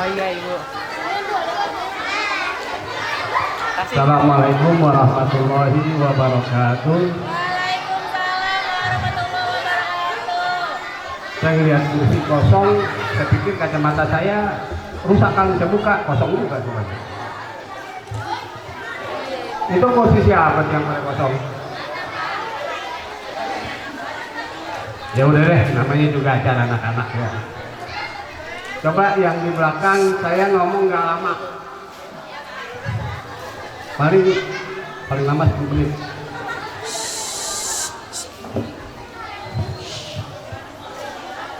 Oh iya Ibu. Assalamualaikum warahmatullahi wabarakatuh. Waalaikumsalam warahmatullahi wabarakatuh. Saya lihat kursi kosong, saya pikir kacamata saya rusak kali saya buka, kosong juga cuma. Itu posisi apa yang pada kosong? Ya udah deh, namanya juga acara anak-anak ya. Coba yang di belakang saya ngomong nggak lama. Paling lama 10 menit.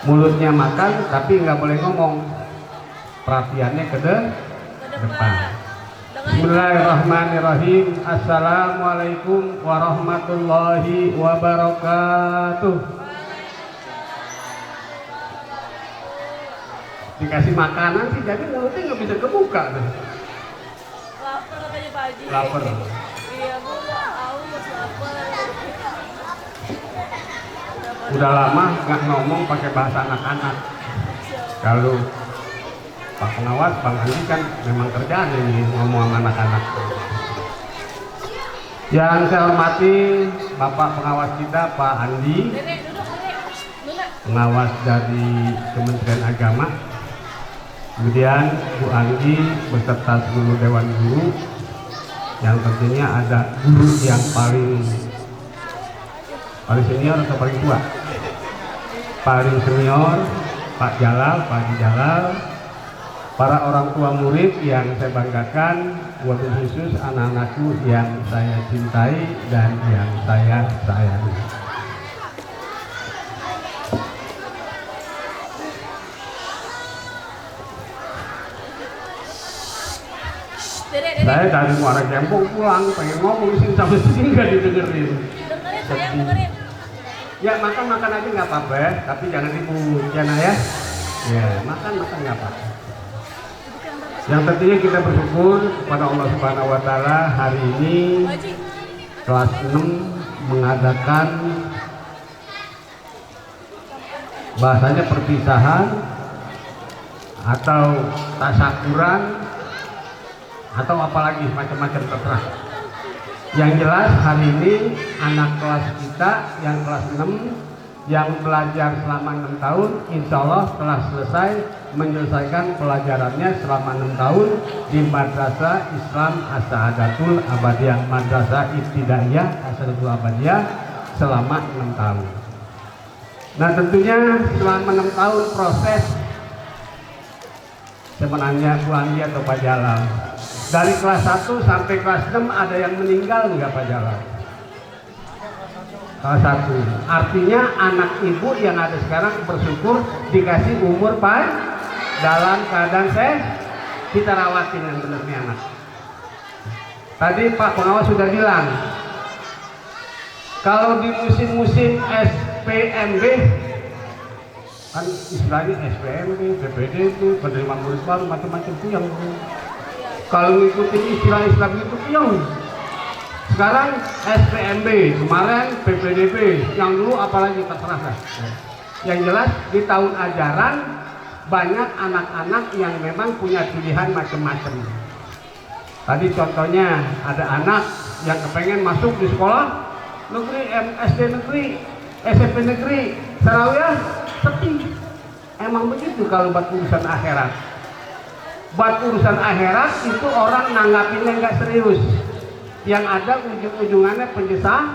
Mulutnya makan tapi nggak boleh ngomong. Perhatiannya ke depan. Bismillahirrahmanirrahim. Assalamualaikum warahmatullahi wabarakatuh. Dikasih makanan sih jadi mulutnya nggak bisa kebuka deh. Lapar katanya Pak Haji. Lapar. Iya Bu, tahu mas lapar. Udah lama nggak ngomong pakai bahasa anak-anak. Kalau Pak Pengawas, Bang Andi kan memang kerjaan ini ngomong sama anak-anak. Yang saya hormati Bapak Pengawas kita Pak Andi, Nenek duduk nenek. pengawas dari Kementerian Agama. Kemudian Bu Andi beserta seluruh Dewan Guru, yang tentunya ada guru yang paling senior atau paling tua. Paling senior Pak Jalal, Pak Haji Jalal, para orang tua murid yang saya banggakan, wabil khusus anak-anakku yang saya cintai dan yang saya sayangi. Saya dari Muara Gembong pulang, pengen ngomong sini sampai sini nggak didengerin. Dengerin sayang dengerin. Ya makan aja nggak apa-apa ya, tapi jangan ribut ya nak ya. Ya makan nggak apa-apa. Yang tentunya kita bersyukur kepada Allah Subhanahu Wa Taala hari ini kelas 6 mengadakan bahasanya perpisahan atau tasyakuran atau apalagi macam-macam terserah. Yang jelas hari ini anak kelas kita yang kelas 6 yang belajar selama 6 tahun insya Allah telah selesai menyelesaikan pelajarannya selama 6 tahun di Madrasah Islam As-Sa'adatul Abadiyah, Madrasah Ibtidaiyah As-Sa'adatul Abadiyah selama 6 tahun. Nah tentunya selama 6 tahun proses, saya menanya Bu Andi atau Pak Jalal, dari kelas 1 sampai kelas 6 ada yang meninggal nggak Pak Jalal? Kelas 1. Artinya anak ibu yang ada sekarang bersyukur dikasih umur dalam keadaan sehat. Kita rawatin yang benar nih anak. Tadi Pak Pengawas sudah bilang, kalau di musim-musim SPMB, kan istilahnya SPMB, PPDB, penerima murid baru, macam-macam itu yang kalau ngikutin istilah Islam itu yang sekarang SPMB, kemarin PPDB, yang dulu apalagi terserah lah. Yang jelas di tahun ajaran banyak anak-anak yang memang punya pilihan macam-macam. Tadi contohnya ada anak yang kepengen masuk di sekolah negeri, SD negeri, SMP negeri, Sarawiyah sepi. Emang begitu kalau buat urusan akhirat. Buat urusan akhirat itu orang nanggapinnya nggak serius. Yang ada ujung-ujungannya penyesalan.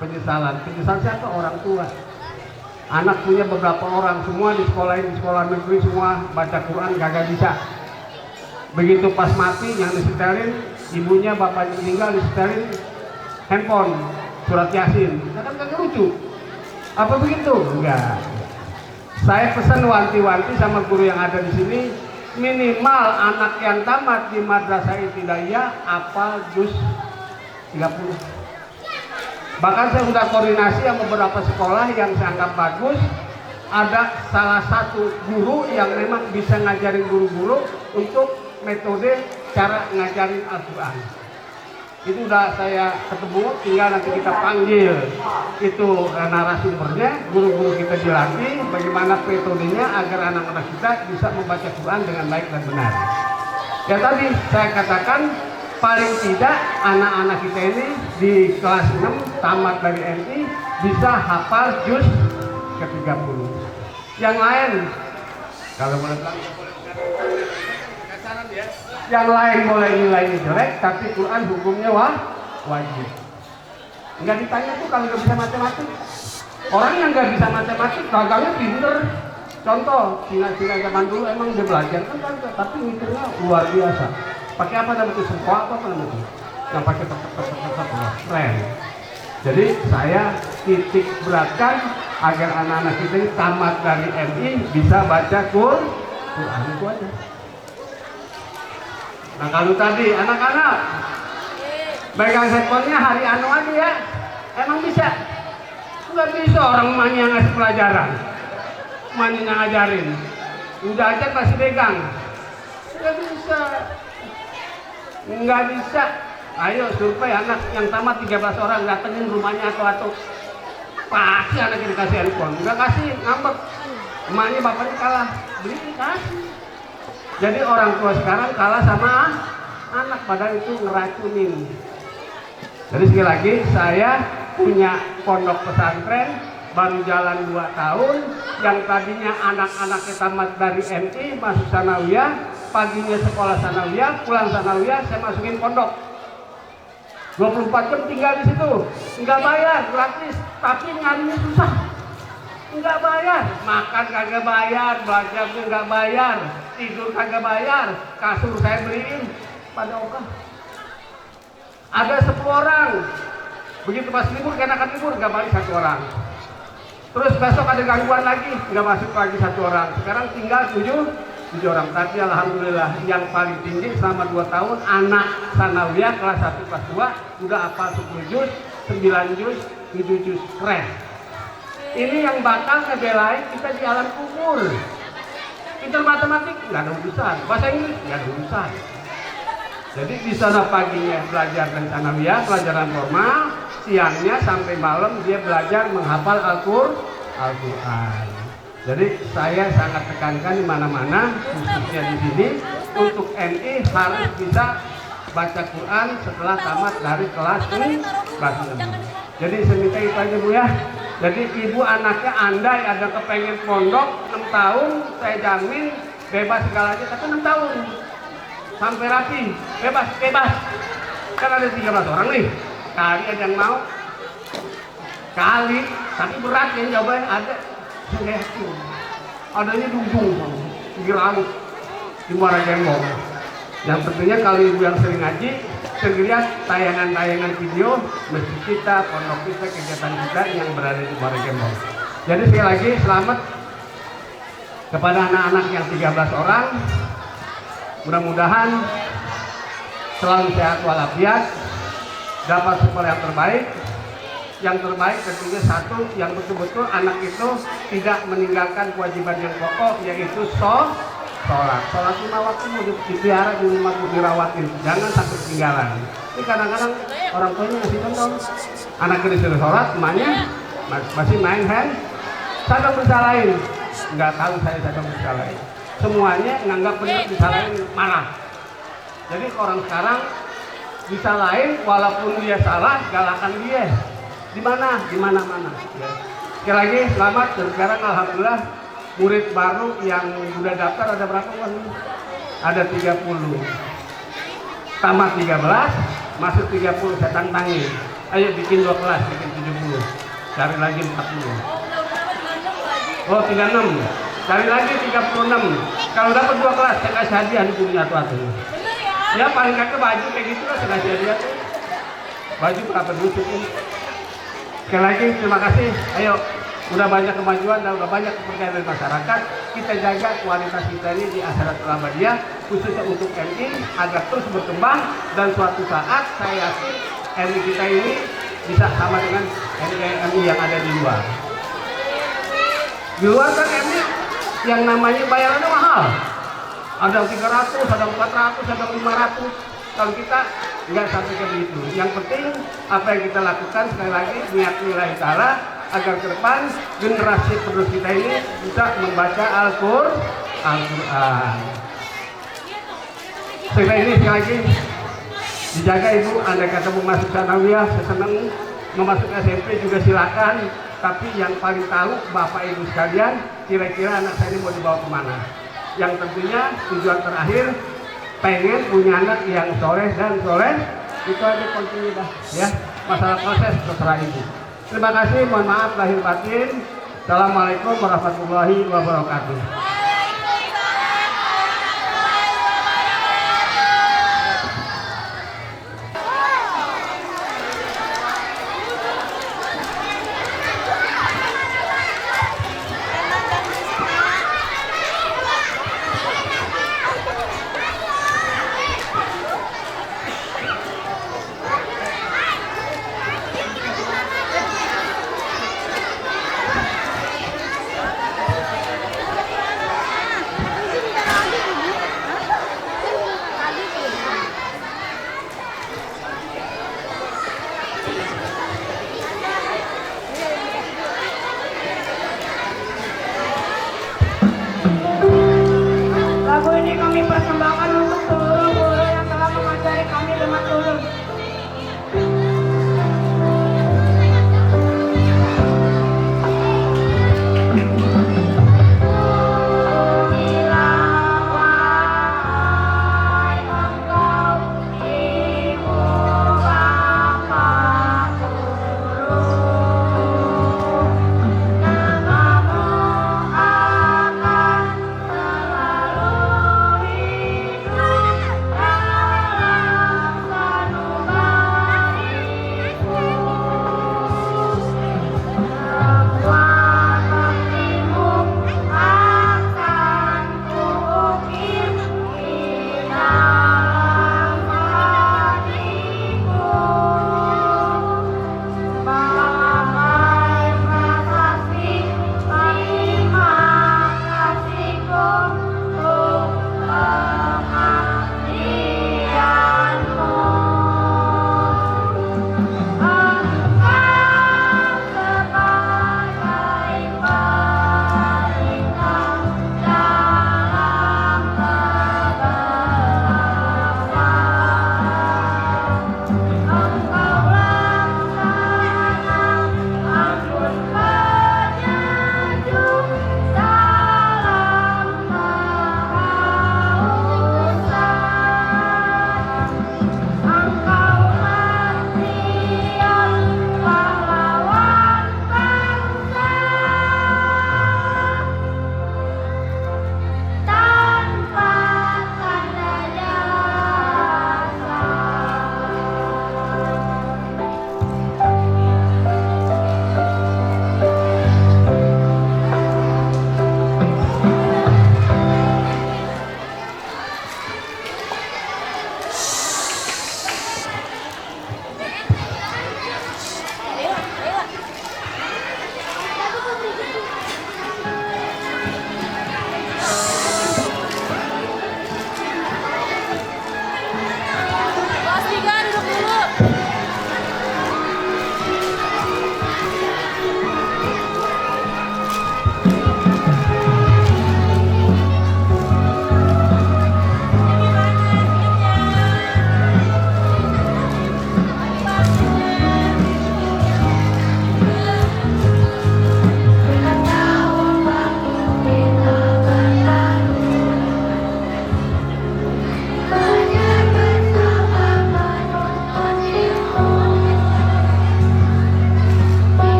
Penyesalan siapa? Orang tua. Anak punya beberapa orang, semua di sekolah negeri, semua baca Quran kagak bisa. Begitu pas mati yang disetelin, ibunya bapaknya meninggal disetelin handphone, surat Yasin. Kan kagak lucu. Apa begitu? Enggak. Saya pesan wanti-wanti sama guru yang ada di sini, minimal anak yang tamat di Madrasah Ibtidaiyah hafal juz 30. Bahkan saya sudah koordinasi sama beberapa sekolah yang saya anggap bagus. Ada salah satu guru yang memang bisa ngajarin guru-guru untuk metode cara ngajarin Al-Quran. itu udah saya ketemu, tinggal nanti kita panggil itu narasumbernya, guru-guru kita dilatih bagaimana metodenya agar anak-anak kita bisa membaca Quran dengan baik dan benar. Ya tadi saya katakan paling tidak anak-anak kita ini di kelas 6 tamat dari MI bisa hafal juz ke-30. Yang lain kalau boleh bilang ya, yang lain boleh nilainya jelek, tapi Quran hukumnya wajib. Nggak ditanya tuh kalau nggak bisa matematik. Orang yang nggak bisa matematik gagangnya pinter. Contoh, Cina zaman dulu emang dia belajar kan, tapi ngitungnya luar biasa. Pakai apa namanya itu? Sempoa apa namanya? Yang pakai tetap keren. Jadi saya titik beratkan agar anak-anak kita ini tamat dari MI bisa baca Quran itu aja. Nah kalau tadi anak-anak pegang handphonenya hari anu aja ya, emang bisa? Nggak bisa, orang emaknya yang ngasih pelajaran, emaknya yang ngajarin, udah aja kasih pegang, nggak bisa. Ayo survei anak yang tamat 13 orang, datengin rumahnya atau pasti anaknya dikasih handphone, nggak kasih ngambek, emaknya bapaknya kalah, beli kasih. Jadi orang tua sekarang kalah sama anak, padahal itu ngeracunin. Jadi sekali lagi saya punya pondok pesantren baru jalan 2 tahun, yang tadinya anak-anaknya tamat dari MI masuk sanawiyah, paginya sekolah sanawiyah, pulang sanawiyah saya masukin pondok. 24 jam tinggal di situ, nggak bayar, gratis, tapi nyarinya susah. Nggak bayar, makan kagak bayar, belajar nggak bayar, tidur kagak bayar, kasur saya beliin pada ogah. Ada 10 orang, begitu pas libur, kenakan libur nggak balik 1 orang. Terus besok ada gangguan lagi, nggak masuk lagi 1 orang. Sekarang tinggal 7 orang. Tapi alhamdulillah yang paling tinggi selama 2 tahun anak sanawiyah kelas 1 kelas 2 udah hafal 10 juz, 9 juz, 7 juz, keren. Ini yang bakal ngebelain kita di alam kubur. Pintar matematik nggak ada urusan, bahasa Inggris nggak ada urusan. Jadi di sana paginya belajar dan sanawiyah, pelajaran formal, siangnya sampai malam dia belajar menghafal Al-Quran. Jadi saya sangat tekankan di mana-mana, khususnya di sini, untuk MI harus bisa baca Quran setelah tamat dari kelas 6. Jadi seminta itu aja Bu ya. Jadi ibu anaknya andai ada kepengen pondok 6 tahun, saya jamin bebas segalanya, tapi 6 tahun sampai rapi, bebas. Kan ada 13 orang nih, kali ada yang mau, kali, tapi berat yang jawabannya ada, adanya dudung, girang, di Muara Gembong. Yang tentunya kalau ibu yang sering ngaji, sering lihat tayangan-tayangan video masjid kita, pondok kita, kegiatan kita yang berada di Muara Gembong. Jadi sekali lagi selamat kepada anak-anak yang 13 orang. Mudah-mudahan selalu sehat walafiat, dapat sekolah yang terbaik. Yang terbaik tentunya satu, yang betul-betul anak itu tidak meninggalkan kewajiban yang pokok, yaitu sholat. Sholat 5 waktu mau dipelihara di rumah, dirawatin, jangan sampai ketinggalan. Ini kadang-kadang orang tuanya ngasih contoh, anaknya disuruh sholat, emaknya masih main hand, sadang bersalahin, nggak tahu saya sadang bersalahin. Semuanya nganggap benar, disalahin marah. Jadi orang sekarang disalahin, walaupun dia salah, galakan dia. Di mana-mana. Ya. Sekali lagi selamat, dan sekarang alhamdulillah murid baru yang sudah daftar ada berapa kan? Ada 30. Tamat 13, masuk 30 saya tantangin. Ayo bikin 2 kelas, bikin 70. Cari lagi 40. Oh 36. Cari lagi 36. Kalau dapat 2 kelas saya kasih hadiah di punya atu-atu. Ya paling kagak baju kayak gitu lah saya kasih hadiah tuh. Baju berapa dulu tuh? Sekali lagi terima kasih. Ayo, udah banyak kemajuan dan udah banyak kepercayaan dari masyarakat. Kita jaga kualitas kita ini di Asyaratul Ahmadiyah, khususnya untuk MI agar terus berkembang, dan suatu saat saya yakin MI kita ini bisa sama dengan MI yang ada di luar. Di luar kan MI yang namanya bayarannya mahal. Ada 300, ada 400, ada 500. Kalau kita nggak sampai ke begitu. Yang penting apa yang kita lakukan sekali lagi niat nilai ta'ala agar ke depan generasi penerus kita ini bisa membaca Al-Quran. Sekali ini sekali lagi dijaga ibu, andai kata mau masuk sanawiyah seseneng, mau masuk SMP juga silakan. Tapi yang paling tahu bapak ibu sekalian, kira-kira anak saya ini mau dibawa kemana. Yang tentunya tujuan terakhir pengen punya anak yang soleh dan soleh, itu aja pentingnya dah ya. Masalah proses terserah ibu. Terima kasih, mohon maaf lahir batin. Assalamualaikum warahmatullahi wabarakatuh.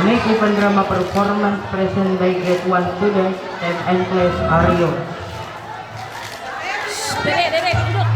The next event drama performance present by grade 1 student and class Aryo. Dedek, duduk.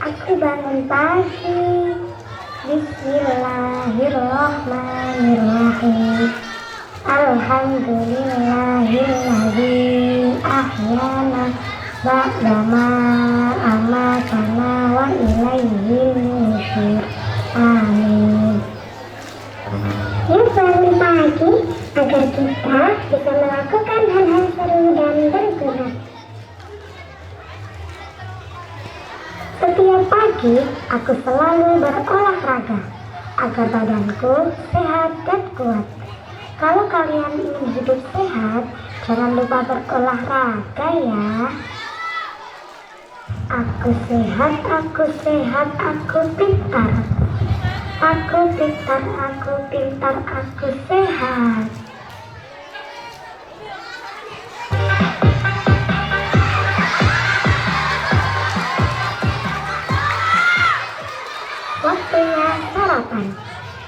Aku bangun pagi. Bismillahirrahmanirrahim. Alhamdulillahilladzi ahyana ba'dama amatana wa ilaihil nusyur. Amin. Yuk bangun pagi agar kita bisa melakukan hal-hal seru dan berguna. Setiap pagi, aku selalu berolahraga agar badanku sehat dan kuat. Kalau kalian ingin hidup sehat, jangan lupa berolahraga ya. Aku sehat, aku sehat, aku pintar. Aku pintar, aku pintar, aku sehat. Waktunya sarapan.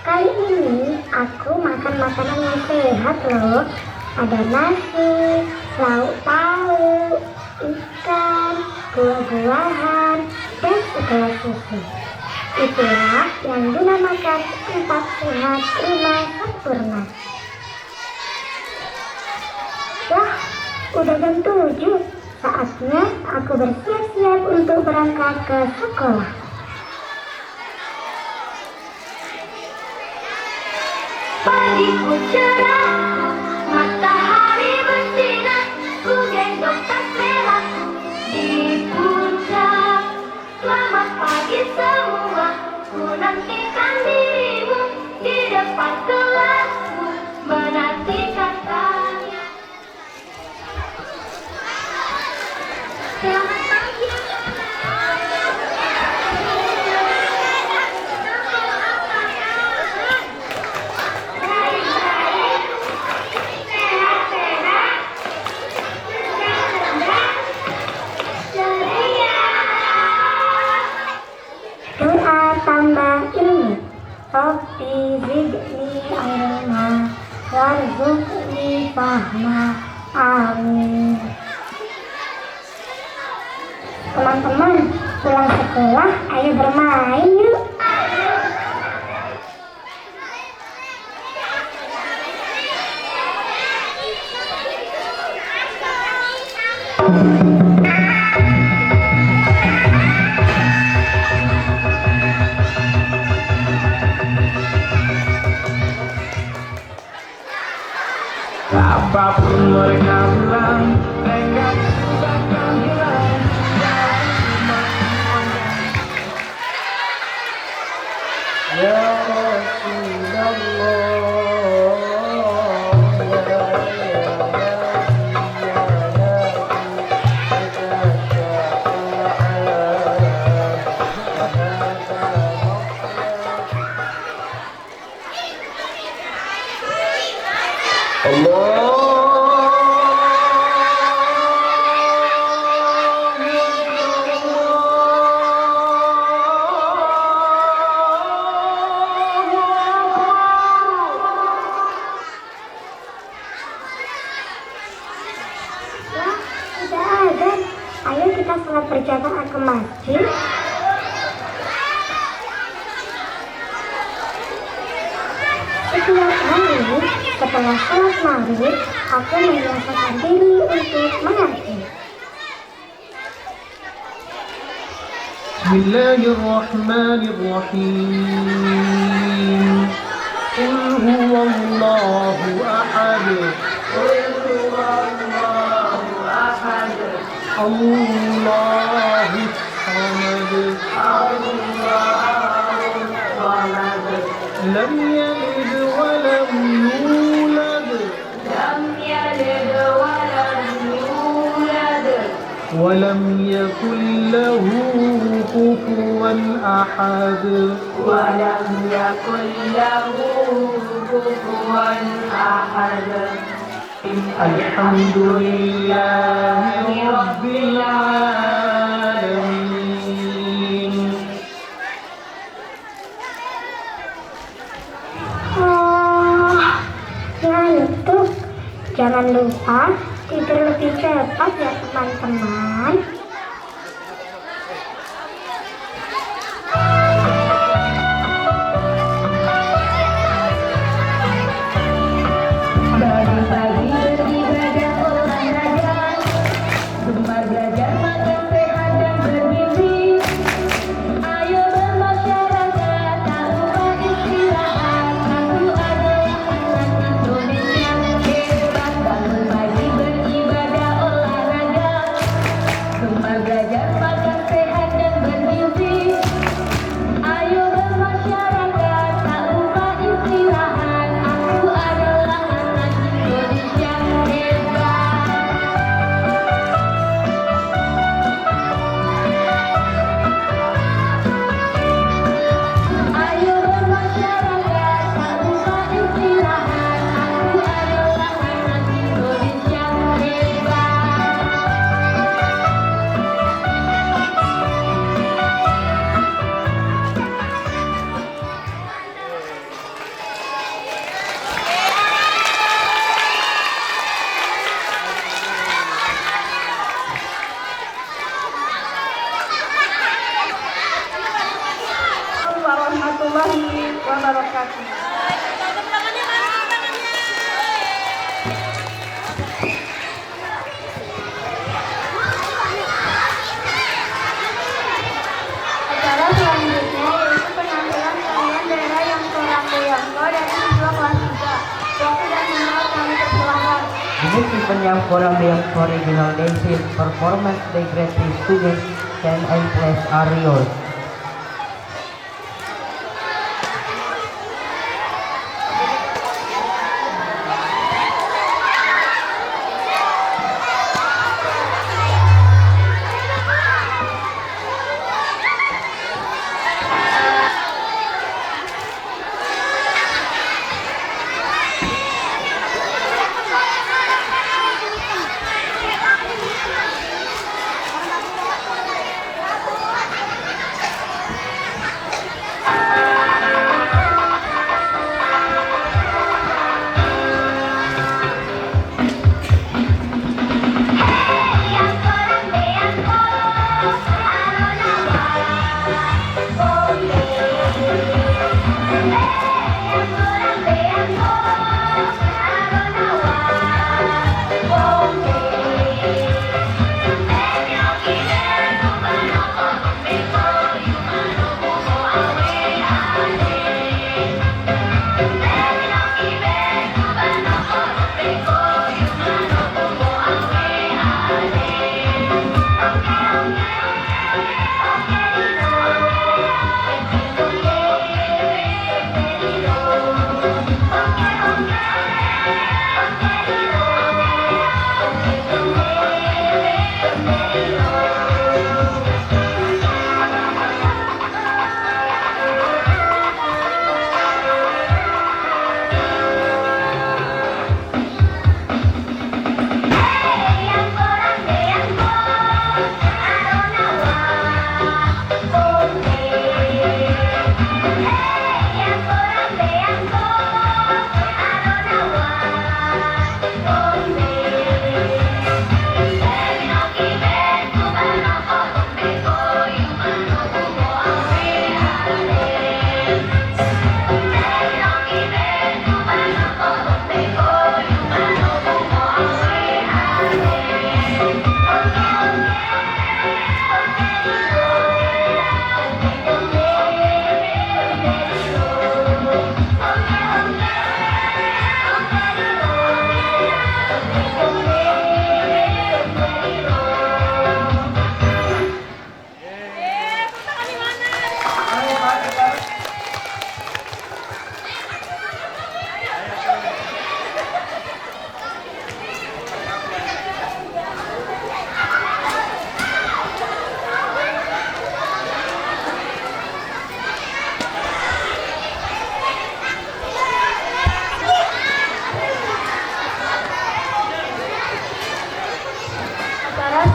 Kali ini aku makan makanan yang sehat loh. Ada nasi, lauk pauk, ikan, buah-buahan, dan segelas susu. Itulah yang dinamakan 4 sehat 5 sempurna. Wah, udah jam 7. Saatnya aku bersiap-siap untuk berangkat ke sekolah. Pagiku cerah, matahari bersinar, ku gendong tas merahku di puncak. Selamat pagi semua, ku nantikan dirimu di depan kelasku, menantikan kalian. Selamat pagi. Tambah ilmu, Rabbi zidni ilma, warzuqni fahma, amin. Teman-teman, pulang sekolah, ayo bermain yuk. Apapun mereka bilang, mereka takkan hilang. Ya Ayo kita salat berjamaah ke masjid. Setiap hari setelah salat maghrib, aku membiasakan diri untuk mengaji. Bismillahirrahmanirrahim. Qul huwallahu ahad. Qul huwallahu ahad. الله الصمد لم يلد ولم يولد ولم يكن له كفوا أحد الحمد لله رب العالمين. Oh, ngantuk. Jangan lupa tidur lebih cepat ya teman-teman. Pagi-pagi beribadah olahraga, gemar belajar makan sehat dan bergizi. Ayo bermasyarakat, tak lupa istirahat. Aku adalah anak Indonesia hebat. Bangun pagi beribadah olahraga, gemar belajar makan sehat dan bergizi. Ayo bermasyarakat, tak lupa istirahat. Aku adalah anak Indonesia hebat. Ayo bermasyarakat, tak lupa istirahat. Aku adalah anak Indonesia hebat. Warahmatullahi wabarakatuh. Tepuk tangannya, Mas. Tepuk tangannya. Acara selanjutnya yaitu penampilan tarian daerah yang Yangko dari siswa kelas 3. Waktu dan tempat kami persilahkan. This event yang Yangko Regional Dancing Performance by Grade 3 students time and place are yours.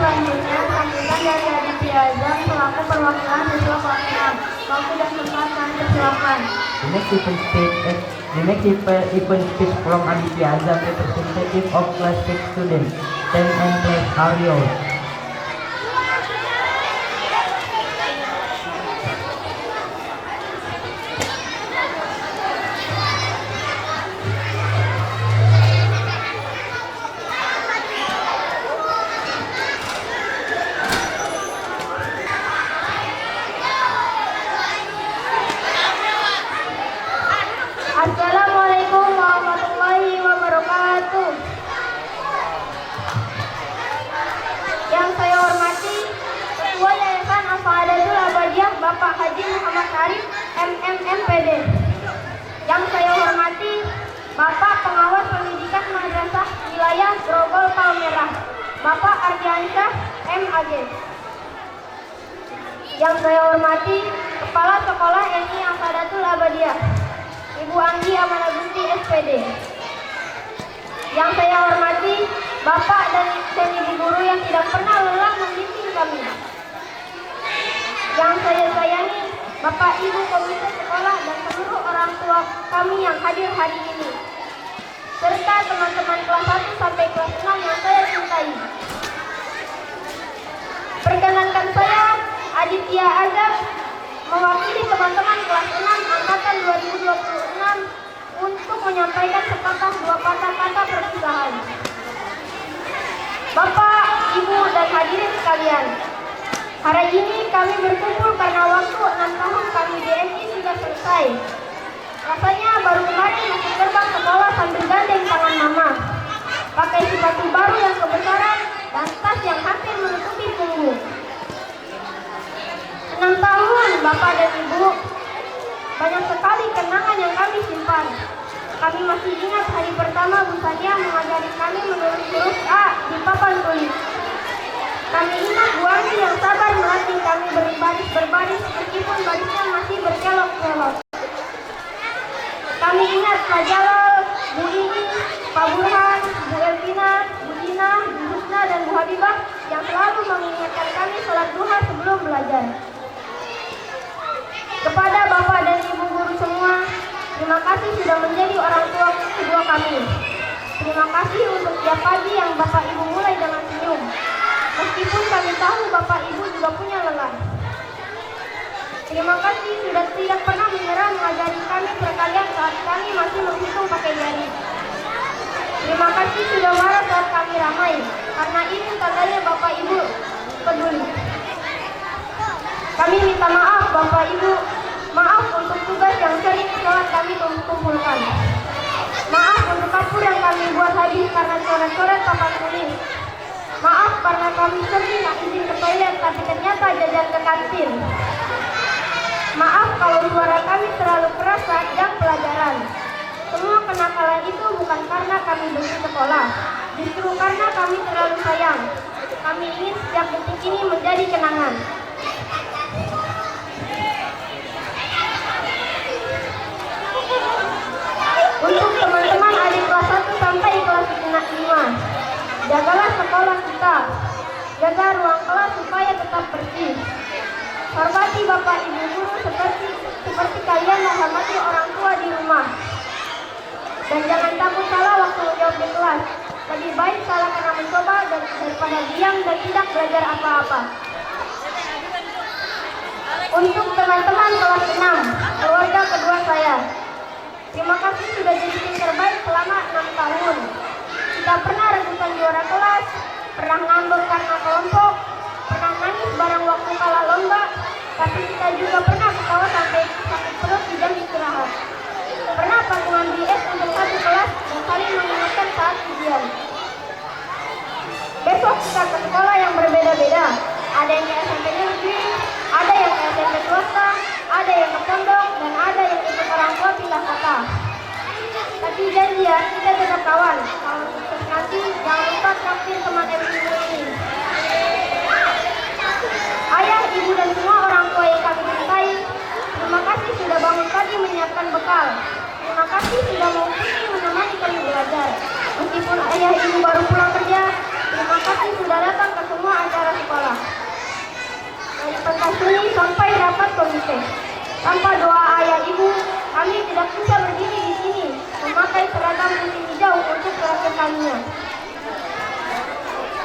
Selanjutnya, sambutan dari Aditya Azam selaku perwakilan siswa kelas 6. Waktu dan tempat kami persilakan. The next event speech from Aditya Azam, representative of class 6 students. 10 and class are yours. Assalamualaikum warahmatullahi wabarakatuh. Yang saya hormati Ketua Yayasan Al-Fahadatul Abadiyah Bapak Haji Muhammad Arif MMMPD. Yang saya hormati Bapak Pengawas Pendidikan Madrasah Wilayah Grogol Palmerah Bapak Ardiansyah MAG. Yang saya hormati Kepala Sekolah NI Al-Fahadatul Abadiyah Ibu Anggi Amanagunti SPD. Yang saya hormati Bapak dan Ibu guru yang tidak pernah lelah membimbing kami. Yang saya sayangi Bapak Ibu Komite Sekolah dan seluruh orang tua kami yang hadir hari ini, serta teman-teman kelas 1 sampai kelas 6 yang saya cintai. Perkenankan saya Aditya Azam mewakili teman-teman kelas 6 angkatan 2026 untuk menyampaikan sepatah dua patah kata perpisahan. Bapak, Ibu, dan hadirin sekalian, hari ini kami berkumpul karena waktu 6 tahun kami di MI sudah selesai. Rasanya baru kemarin masuk gerbang sekolah sambil gandeng tangan mama, pakai sepatu baru yang kebesaran dan tas yang hampir menutupi punggung. 6 tahun Bapak dan Ibu, banyak sekali kenangan yang kami simpan. Kami masih ingat hari pertama Bu Sania mengajari kami menulis huruf A di papan tulis. Kami ingat Bu Anggi yang sabar melatih kami berbaris meskipun barisnya masih berkelok-kelok. Kami ingat Pak Jalal, Bu Ini, Pak Burhan, Bu Elvina, Bu Dina, Bu Husna, dan Bu Habibah yang selalu mengingatkan kami sholat duha sebelum belajar. Kepada Bapak dan Ibu guru semua, terima kasih sudah menjadi orang tua kedua kami. Terima kasih untuk setiap pagi yang Bapak Ibu mulai dengan senyum. Meskipun kami tahu Bapak Ibu juga punya lelah. Terima kasih sudah tidak pernah menyerah mengajari kami perkalian saat kami masih menghitung pakai jari. Terima kasih sudah marah saat kami ramai, karena itu tandanya Bapak Ibu peduli. Kami minta maaf Bapak Ibu, maaf untuk tugas yang sering telah kami kumpulkan. Maaf untuk kapur yang kami buat habis karena coret-coret papan tulis. Maaf karena kami sering tak izin ke toilet tapi ternyata jajan ke kantin. Maaf kalau suara kami terlalu keras saat jam pelajaran. Semua kenakalan itu bukan karena kami benci sekolah, justru karena kami terlalu sayang. Kami ingin setiap detik ini menjadi kenangan. Untuk teman-teman adik kelas 1 sampai kelas 5, jagalah sekolah kita, jaga ruang kelas supaya tetap bersih. Hormati Bapak Ibu guru seperti kalian menghormati orang tua di rumah. Dan jangan takut salah waktu menjawab di kelas. Lebih baik salah karena mencoba daripada diam dan tidak belajar apa-apa. Untuk teman-teman kelas 6, keluarga kedua saya, terima kasih sudah jadi tim terbaik selama 6 tahun. Kita pernah rebutan juara kelas, pernah ngambek karena kelompok, pernah nangis bareng waktu kalah lomba, tapi kita juga pernah ketawa sampai sakit perut di jam istirahat. Pernah patungan BS untuk satu kelas dan saling mengingatkan saat ujian. Besok kita ke sekolah yang berbeda-beda. Ada yang ke SMP negeri, ada yang ke SMP swasta, ada yang ke pondok, dan ada yang ikut orang tua pindah kota. Tapi janji ya, kita tetap kawan. Kalau sukses nanti, jangan lupa traktir teman MI ini. Ayah, ibu, dan semua orang tua yang kami cintai, terima kasih sudah bangun pagi menyiapkan bekal. Terima kasih sudah mau pusing menemani kami belajar. Meskipun ayah ibu baru pulang kerja, terima kasih sudah datang ke semua acara Tanpa doa ayah ibu, kami tidak bisa berdiri di sini, memakai seragam putih hijau untuk keesokannya.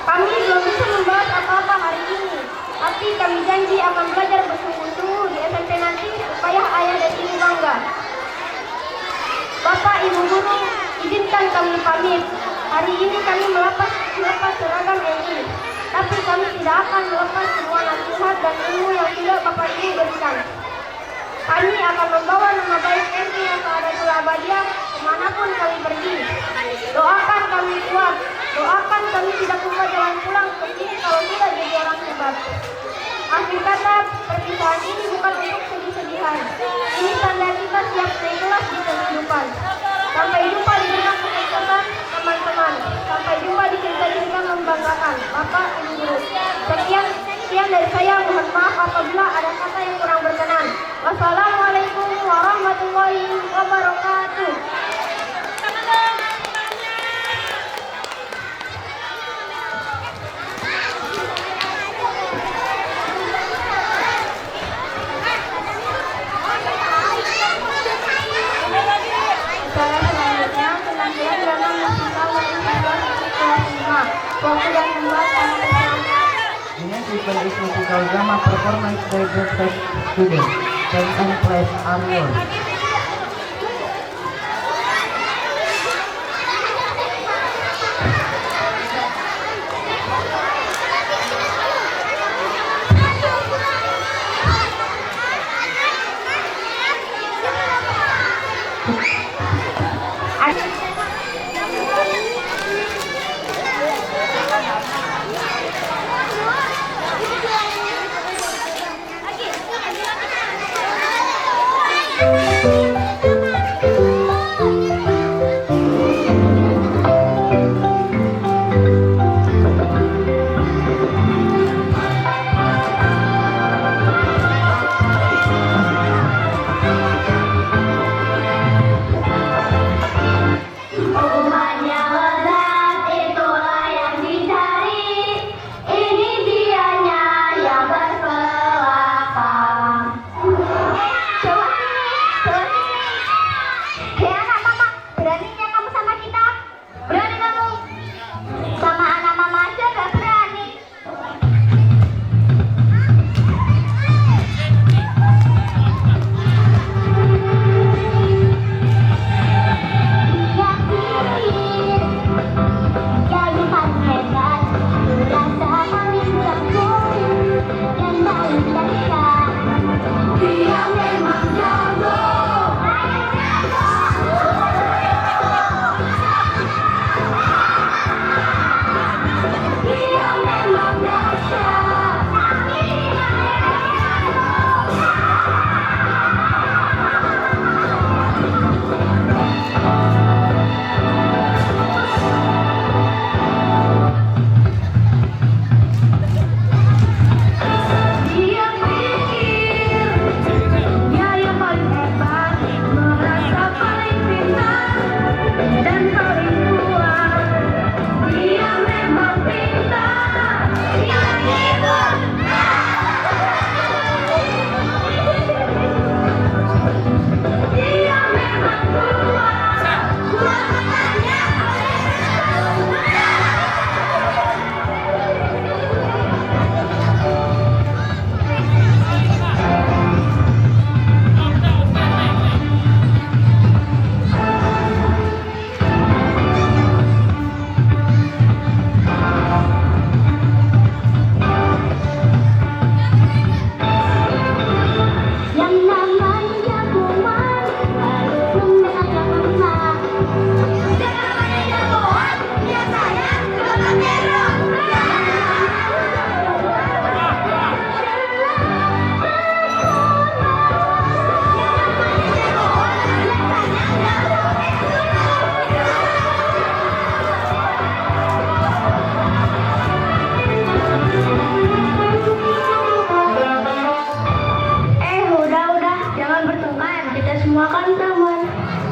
Kami belum bisa membahas apa-apa hari ini, tapi kami janji akan belajar bersungguh-sungguh di SMP nanti supaya ayah dan ibu bangga. Bapak, Ibu guru, izinkan kami pamit. Hari ini kami melepas seragam ini, tapi kami tidak akan melepas semua nasihat dan ilmu yang sudah Bapak Ibu berikan. Kami akan membawa nama baik MI yang Saadatul Abadiyah kemanapun kami pergi. Doakan kami kuat, doakan kami tidak lupa jalan pulang ke sini kalau sudah jadi orang hebat. Akhir kata, perpisahan ini bukan untuk sedih-sedihan. Ini tanda kita siap seikhlas di kehidupan. Sampai jumpa di tengah kesuksesan, teman-teman. Sampai jumpa di cerita-cerita membanggakan, Bapak, Ibu guru. Sekian dari saya. Mohon maaf apabila ada kata yang kurang berkenan. Wassalamualaikum warahmatullahi wabarakatuh. Selanjutnya penampilan drama musikal kelas 5. Waktu dan tempat kami bersama. The next event is musical drama performance by the first student. Time and place are yours.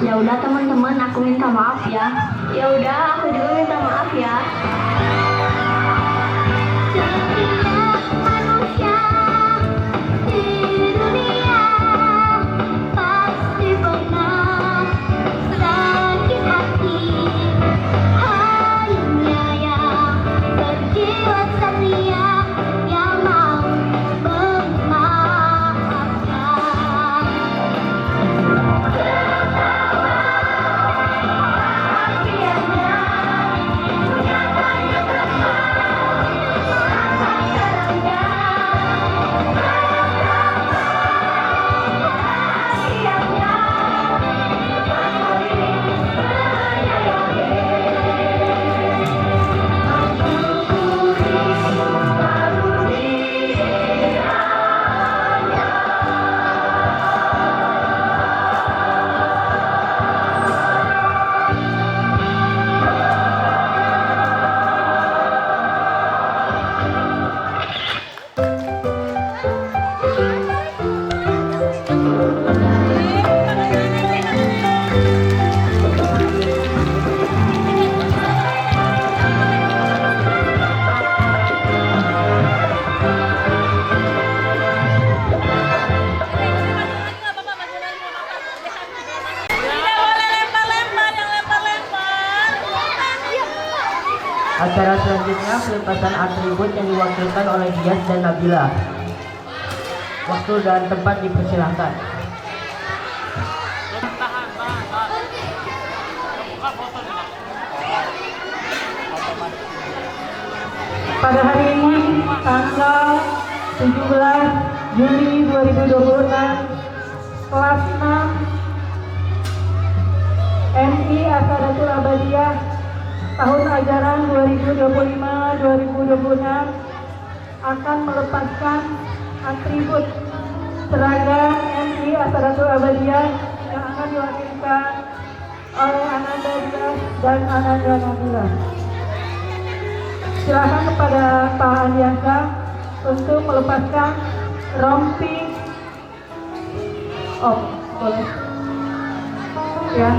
Ya udah teman-teman, aku minta maaf ya. Ya udah, aku juga minta maaf ya. Setiap manusia di dunia pendekatan atribut yang diwakilkan oleh Dias dan Nabila. Waktu dan tempat dipersilahkan. Pada hari ini, tanggal 17 Juli 2026, kelas 6 MI Asadatul Abadiyah tahun ajaran 2025-2026 akan melepaskan atribut seragam MI Asadatul Abadiyah yang akan diwakilkan oleh Ananda Dias dan Ananda Nabila. Silakan kepada Pak Andiasa untuk melepaskan rompi. Oh, boleh. Ya.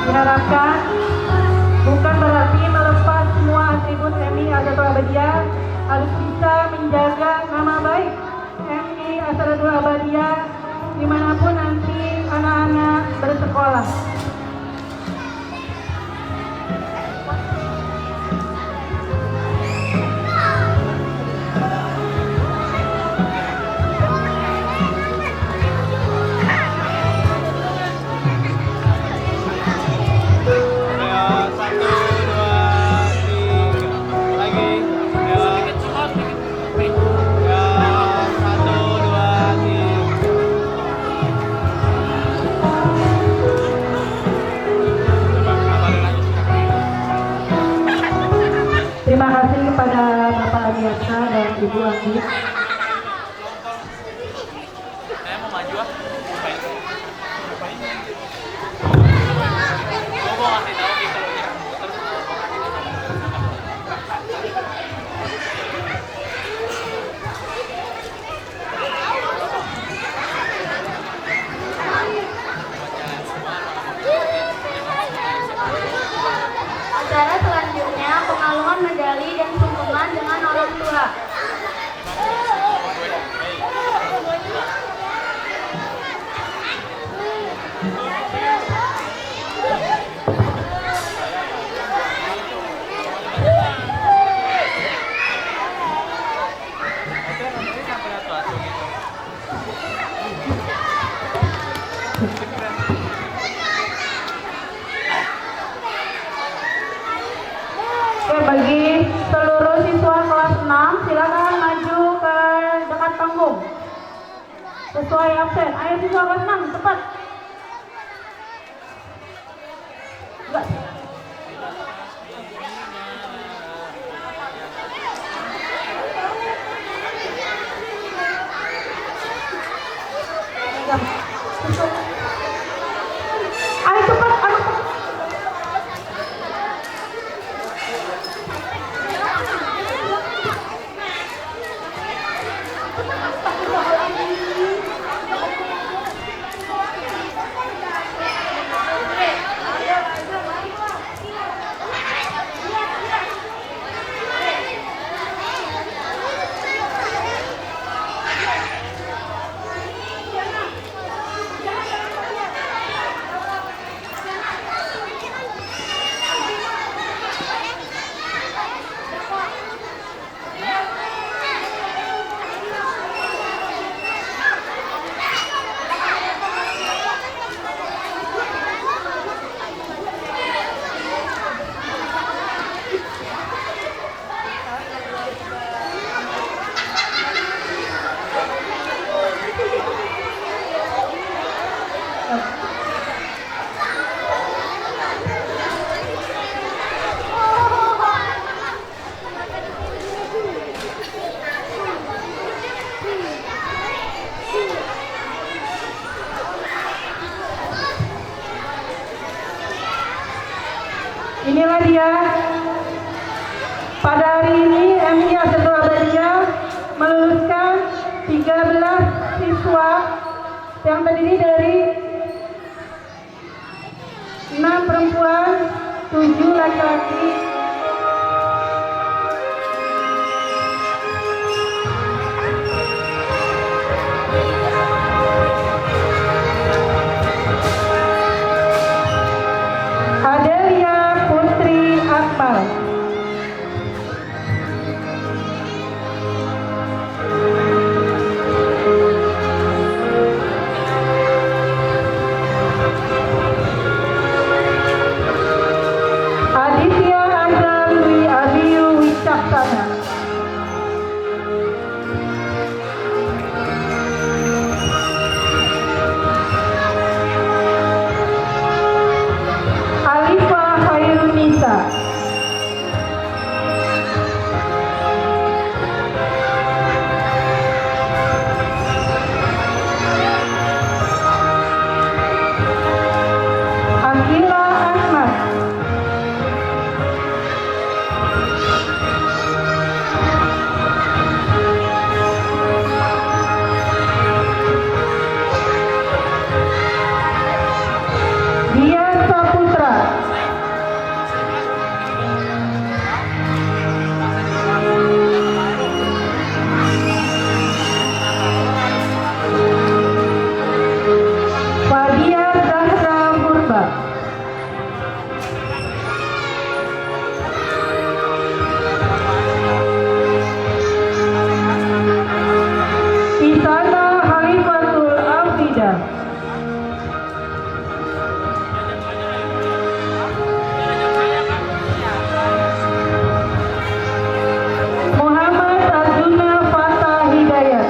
Diharapkan bukan berarti melepas semua atribut MI Asadatul Abadiyah, harus bisa menjaga nama baik MI Asadatul Abadiyah dimanapun nanti anak-anak bersekolah. Terima kasih kepada Bapak Adiasa dan Ibu Andi. Saya mau maju ah. Gue mau ngasih tahu gitu loh ya. Acara selanjutnya pengalungan medali dan sungkeman dengan orang tua. Oke, bagi seluruh siswa kelas 6, silakan maju ke dekat panggung. Sesuai absen. Ayo siswa kelas 6, cepat. Enggak. Ayo cepat, anak. Inilah dia. Pada hari ini MI Asadatul Abadiyah meluluskan 13 siswa yang terdiri dari 6 perempuan, 7 laki-laki. Adelia Putri Akmal. Aditya Azam Dwi Abiyu Wicaksana. Alifa Khairunisa. Akila Ahmad. Dia Saputra. Fadia Zahra Purba. Isana Halifatul Afidah. Muhammad Arjuna Fatah Hidayat.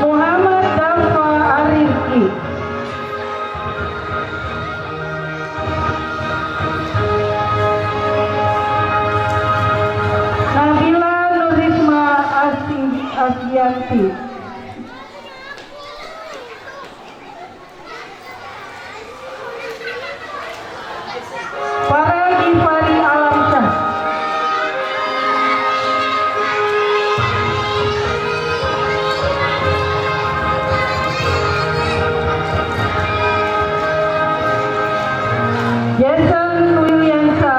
Muhammad Dafa Arifki. Nabila Nurisma Asyanti. Farel Gifari Alamsyah. Jason Williamsa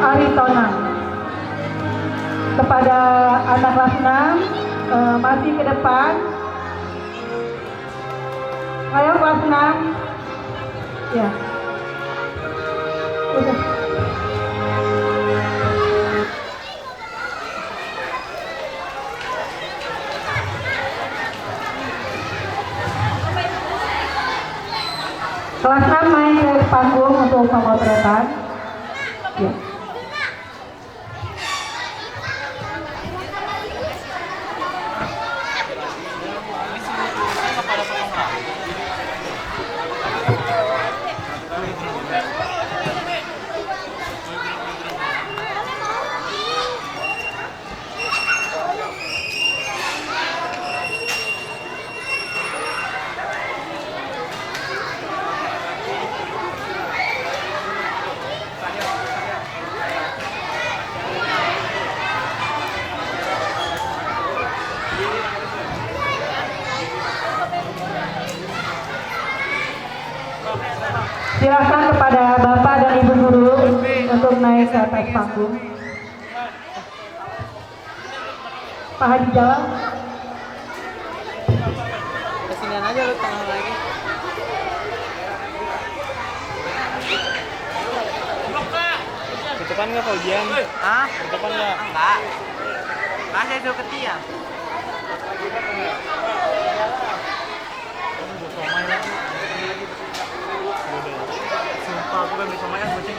Aritona. Kepada anak kelas 6, masih ke depan. Ayo kelas 6. Ya. Udah. Kelas 6 main ke panggung untuk pemotretan. Ya. Silakan kepada Bapak dan Ibu guru untuk naik ke atas panggung. Pak Haji Jalan. Kesinian aja lu tengah lagi. Tutupan nggak Pak ujian? Hah? Tutupan nggak? Enggak. Nggak saya suruh ketia. Somai lagi. Sumpah aku kan beli somai kan boceng.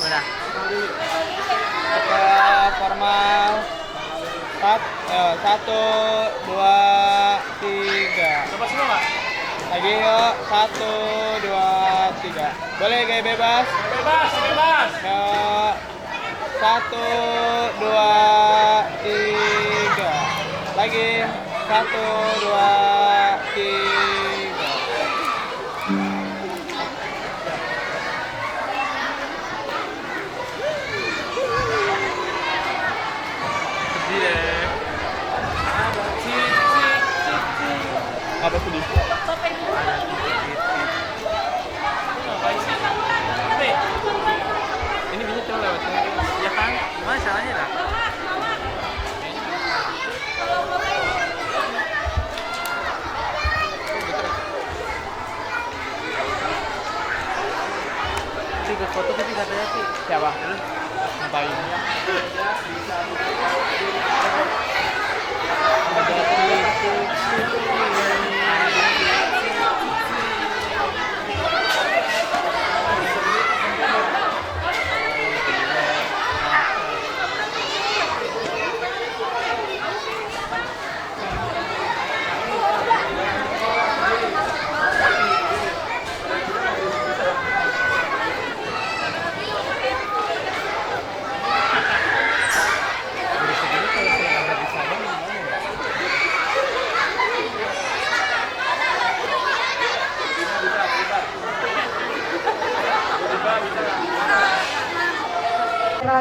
Udah. Formal 1, 2, 3. Lepas semua nggak? Lagi yuk 1, 2, 3. Boleh gaya bebas? Bebas. 1, 2, 3. Lagi. 1, 2, 3. Sedih deh. Apa sedih? Ini bisa coba lewat sini. Ya kan? Gimana caranya dah? Ikut foto tapi katanya sih siapa? Ngapain?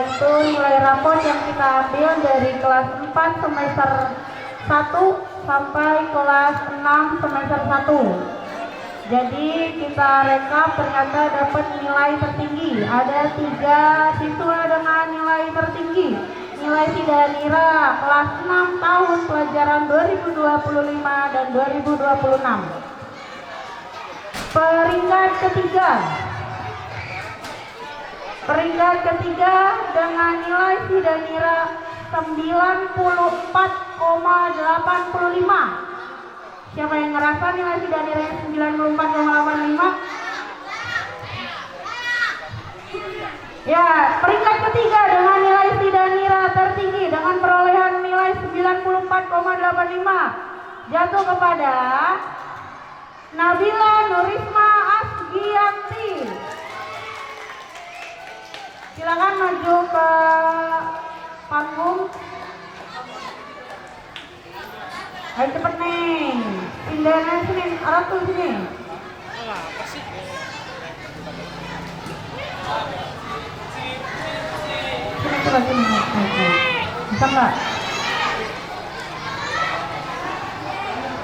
Itu nilai rapor yang kita ambil dari kelas 4 semester 1 sampai kelas 6 semester 1. Jadi kita rekap ternyata dapat nilai tertinggi. Ada 3 siswa dengan nilai tertinggi. Nilai Sidanira kelas 6 tahun pelajaran 2025 dan 2026. Peringkat ketiga dengan nilai Sidanira 94,85. Siapa yang ngerasa nilai Sidanira 94,85? Ya, peringkat ketiga dengan nilai Sidanira tertinggi dengan perolehan nilai 94,85 jatuh kepada Nabila Nurisma Asgianti. Silakan maju ke panggung. Ayo cepet nih. Pindahnya sini, arah tuh sini. Apa sih? Sini coba sini. Bisa nggak?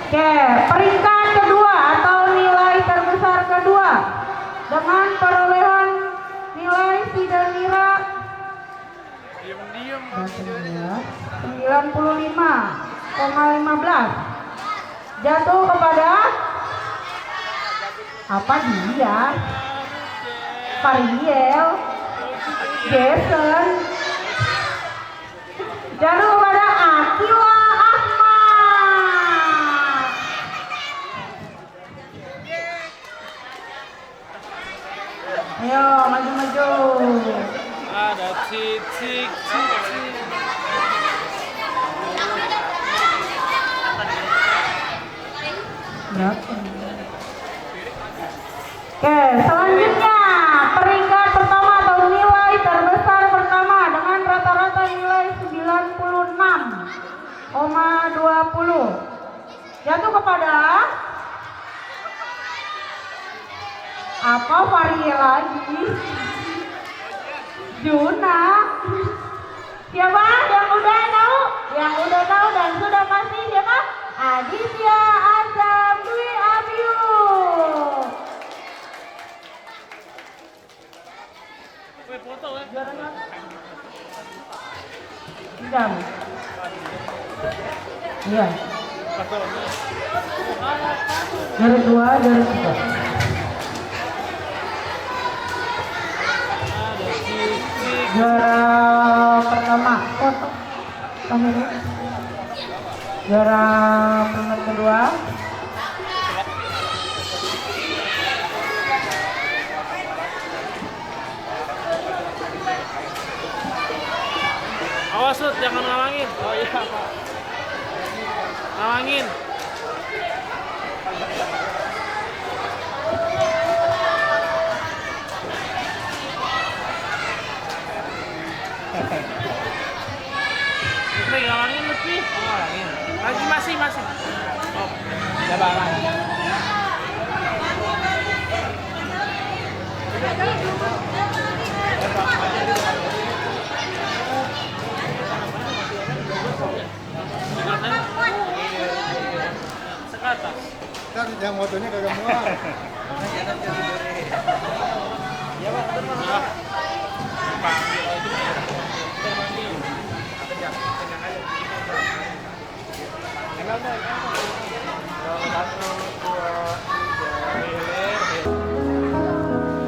Oke, peringkat kedua atau nilai terbesar kedua dengan perolehan nilai Sidanira 95,15 jatuh kepada apa dia? Pariel, Jason, jatuh kepada Akila Ahmad. Ayo maju-maju. Ada cicik. Oke, selanjutnya peringkat pertama atau nilai terbesar pertama dengan rata-rata nilai 96,20 jatuh kepada apa Varia lagi? Juna. Siapa yang udah tahu? Yang udah tahu dan sudah pasti siapa? Aditya Azam Dwi Abiu. Jam. Iya. Dari 2, dari 3. Juara pertama foto kamera. Juara peringkat kedua Awas Sud, jangan ngalangin. Oh iya Pak. Ngalangin. Ngalangin lebih. Oh, ngalangin. Maju Kan yang motonya kagak muat.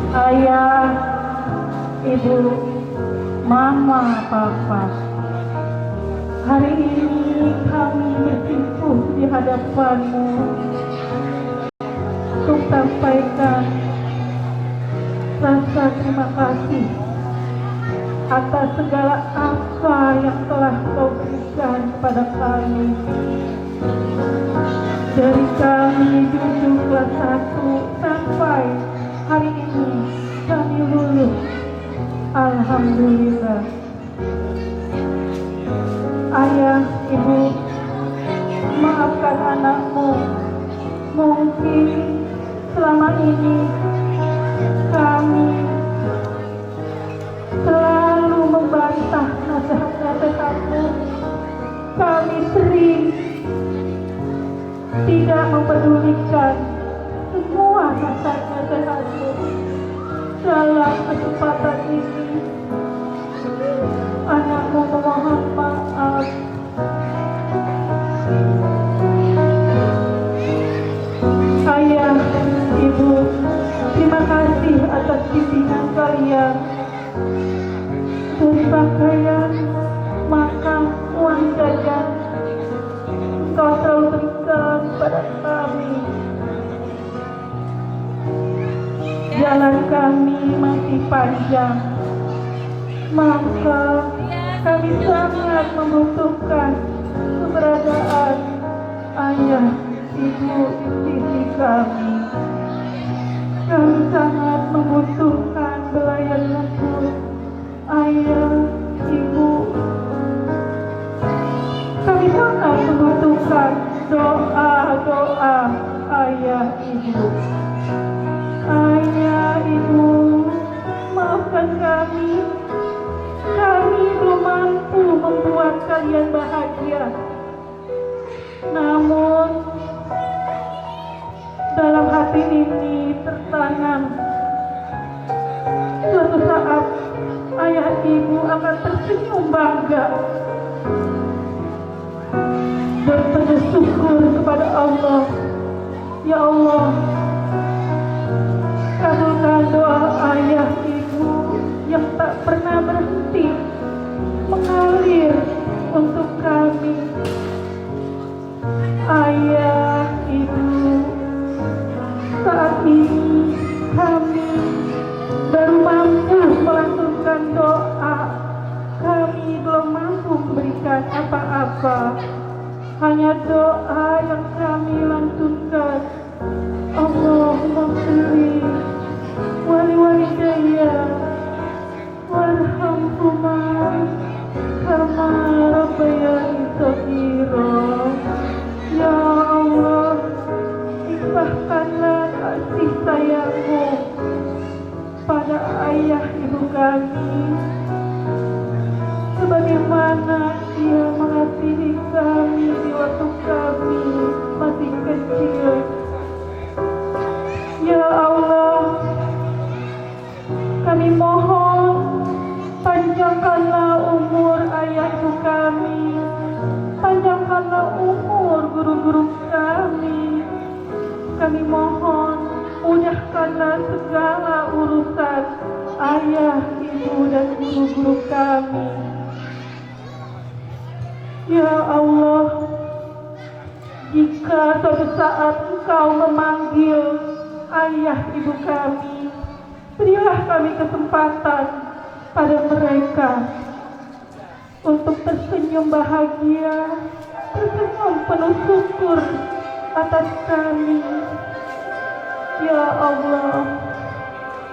Ayah, ibu, mama, papa, hari ini kami bersimpuh di hadapanmu untuk sampaikan rasa terima kasih atas segala apa yang telah kau berikan kepada kami. Dari kami duduk kelas 1 sampai hari ini kami lulus. Alhamdulillah. Ayah, ibu, maafkan anakmu. Mungkin selama ini kami selalu membantah nasihat-nasihatmu. Kami sering tidak mempedulikan semua nasihat-nasihatmu. Dalam kesempatan ini, anakmu memohon maaf. Ayah, ibu, terima kasih atas bimbingan kalian. Dari pakaian, makan, uang jajan, engkau selalu berikan pada kami. Jalan kami masih panjang, maka kami sangat membutuhkan keberadaan ayah, ibu di sisi kami. Kami sangat membutuhkan belayan lembut ayah, ibu. Kami sangat membutuhkan doa-doa ayah, ibu. Ayah, ibu, maafkan kami. Kami belum mampu membuat kalian bahagia. Namun, dalam hati ini tertanam, suatu saat ayah ibu akan tersenyum bangga, berpenuh syukur kepada Allah. Ya Allah, kabulkan doa ayah ibu yang tak pernah berhenti mengalir untuk kami. Ayah, ibu, saat ini kami baru mampu melantunkan doa. Kami belum mampu memberikan apa-apa, hanya doa yang kami lantunkan. Allahumma sholli wali-walidayya warhamhuma kama rabbayani shaghira. Ya Allah, limpahkanlah kasih sayangmu pada ayah ibu kami, sebagaimana dia mengasihi kami di waktu kami masih kecil. Ya Allah, kami mohon panjangkanlah umur ayah ibu kami, panjangkanlah umur guru-guru kami. Kami mohon mudahkanlah segala urusan ayah, ibu, dan guru-guru kami. Ya Allah, jika suatu saat Engkau memanggil ayah ibu kami, berilah kami kesempatan pada mereka untuk tersenyum bahagia, tersenyum penuh syukur atas kami. Ya Allah,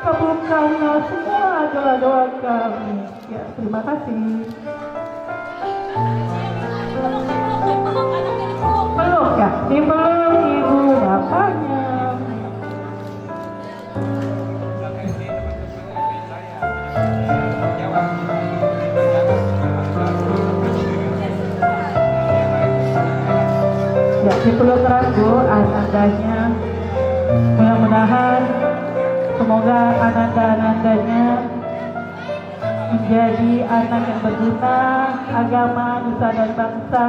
kabulkanlah semua doa-doa kami. Ya, terima kasih. Peluk ya, dipeluk ibu. Bu Anandanya. Mudah-mudahan semoga Ananda-Anandanya menjadi anak yang berguna, agama, nusa dan bangsa,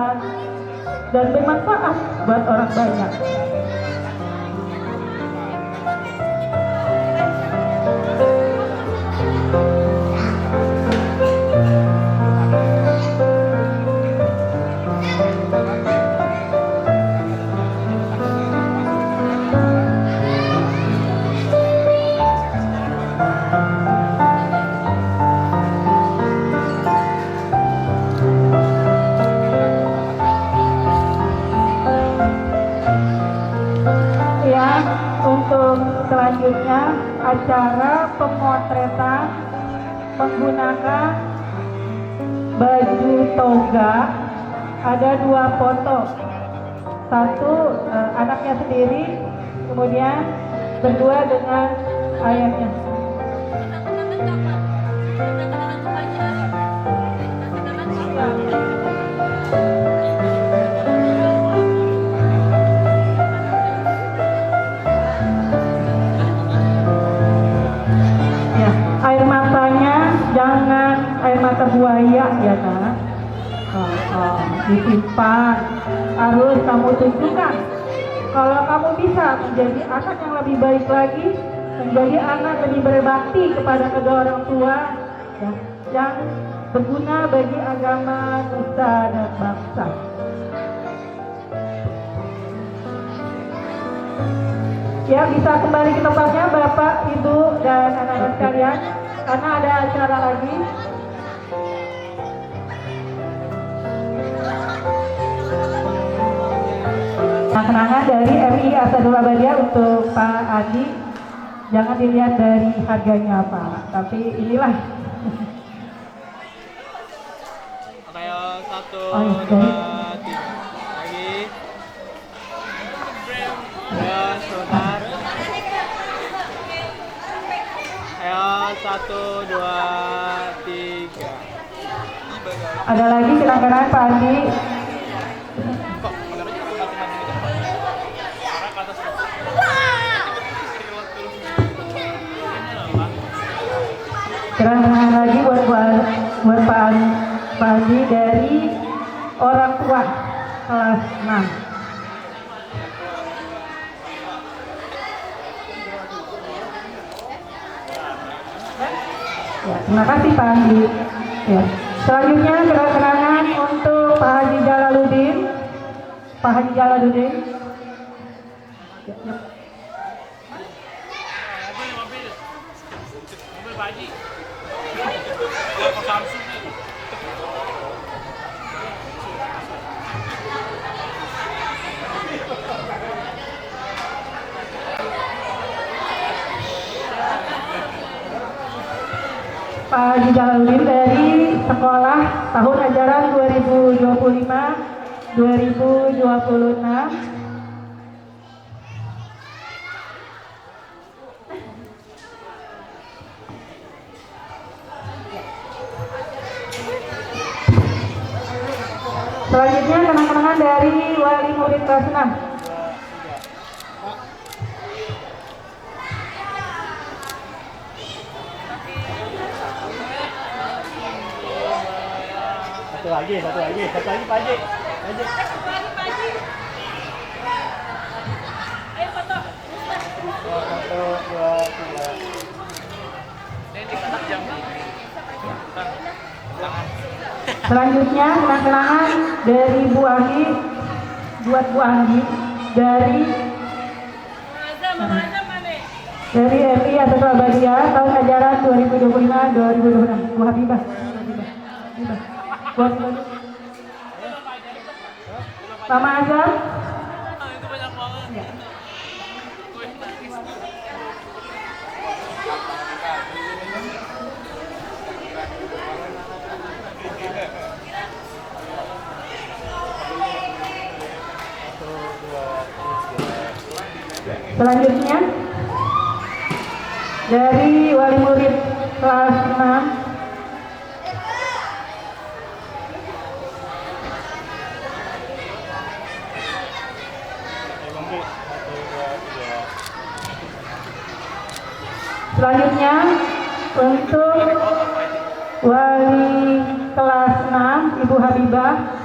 dan bermanfaat buat orang banyak. Ya, untuk selanjutnya acara pemotretan menggunakan baju toga. Ada 2 foto, satu anaknya sendiri, kemudian berdua dengan ayahnya. Ya, air matanya jangan air mata buaya ya nak. Disimpan, harus kamu tunjukkan kalau kamu bisa menjadi anak yang lebih baik lagi, menjadi anak lebih berbakti kepada kedua orang tua, ya, yang berguna bagi agama, nusa dan bangsa. Ya, bisa kembali ke tempatnya Bapak, Ibu, dan anak-anak sekalian, karena ada acara lagi. Kenangan dari MI Asadul Abadiyah untuk Pak Adi, jangan dilihat dari harganya Pak, tapi inilah. Oke, ayo 1, Oh, iya. 2, 3. Lagi. Ayo sebentar. Ayo 1, 2, 3. Ada lagi kenang-kenangan Pak Adi. Kenang-kenangan lagi buat Pak Adi dari orang tua kelas 6. Ya, terima kasih Pak Adi. Ya. Selanjutnya kenang-kenangan untuk Pak Haji Jalaluddin. Pak Haji Jalaluddin. Ya, ya. Pak Haji Jalaluddin dari sekolah tahun ajaran 2025-2026. Selanjutnya kenang-kenangan dari wali murid kelas 6. Satu lagi Pak Haji. Ayo foto. 1, 2, 3. Ini diketak jam. Selanjutnya kenang-kenangan dari Bu Anggi, buat Bu Anggi dari Mama Azam mana? MI Asadul Abadiyah tahun ajaran 2025-2026. Bu Habibah. Bu Habibah. Mama Azam. Itu banyak banget. Ya. Selanjutnya dari wali murid kelas 6. Oke, 1, 2, 3. Selanjutnya untuk wali kelas 6 Ibu Habibah.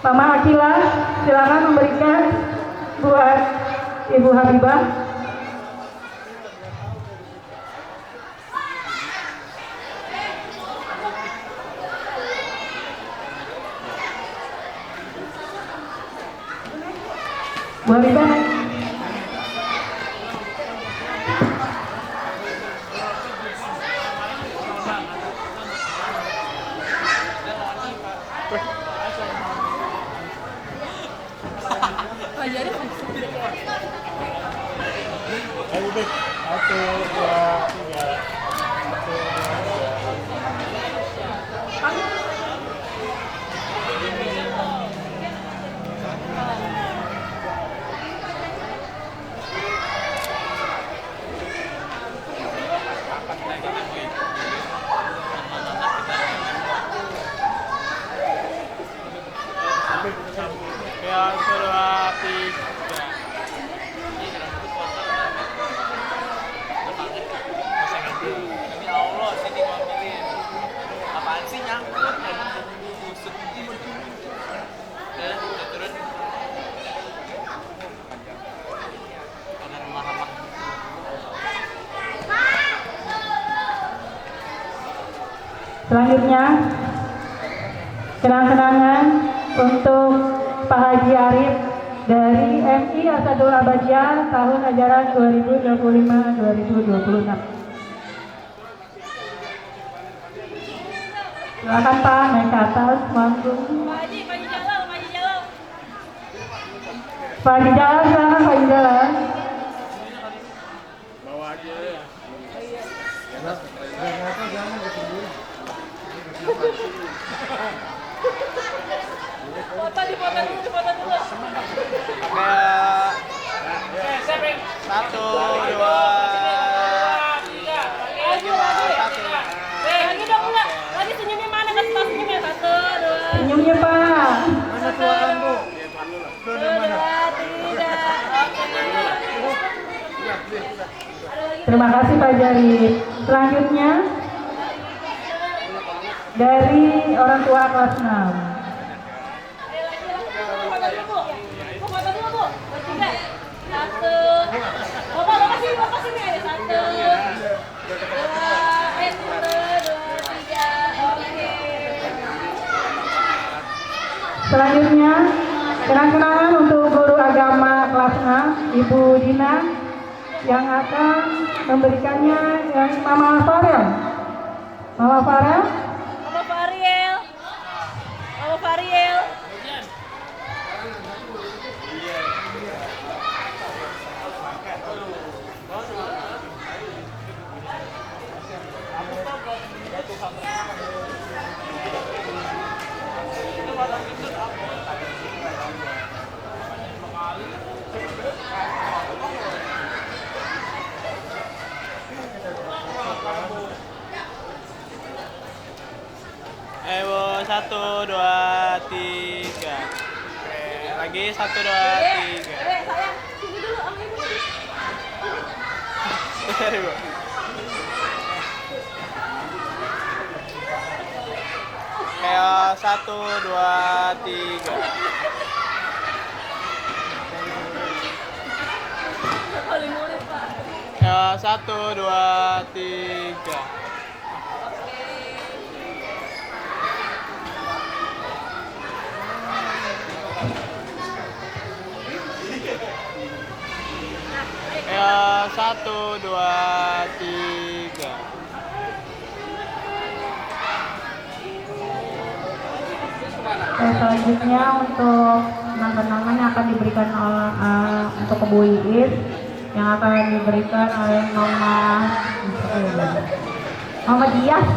Mama Akila, silakan memberikan buat Ibu Habibah. Bu Habibah. Ayo Beb, 1, 2, 3. 1, 2, 3. Yang kedua, 3. Demi Allah, sini ngambilin. Apaan sih nyangkut? Busuk. Udah turun. Karena remah-remah. Selanjutnya kenang-kenangan untuk Pak Haji Arif dari MI Asadul Abadiyah tahun ajaran 2025-2026. Silakan Pak naik ke atas manggung. Pak Haji jalan, Pak Haji jalan. Pak Haji jalan, silakan Pak Haji jalan. Bawa aja ya. Foto dulu. Kayak 1, 2, 3. Lagi Pak, 1. Lagi dong enggak? Lagi senyumnya mana? Kasih tahu senyumnya. 1, 2. Senyumnya Pak. Mana tuan Bu? 1, 2, 3. Oke. Terima kasih Pak Jari. Selanjutnya dari orang tua kelas 6. Foto dulu Bu. 3. 1. Bapak sini ada 1. 2, 3. Oke. Selanjutnya kenang-kenangan untuk guru agama kelas 6 Ibu Dina yang akan memberikannya yang Mama Farel. Mama Farel. Mama Fariel. Ayo 1, 2, 3. Oke, lagi 1, 2, 3. Sayang, sini dulu sama ibu. Ayo. Kayak 1, 2, 3. Paling murid Pak. Ya 1, 2, 3. Ya 1, 2, 3. Selanjutnya untuk kenang-kenangan yang akan diberikan oleh untuk Ibu Iis yang akan diberikan oleh Mama Dias.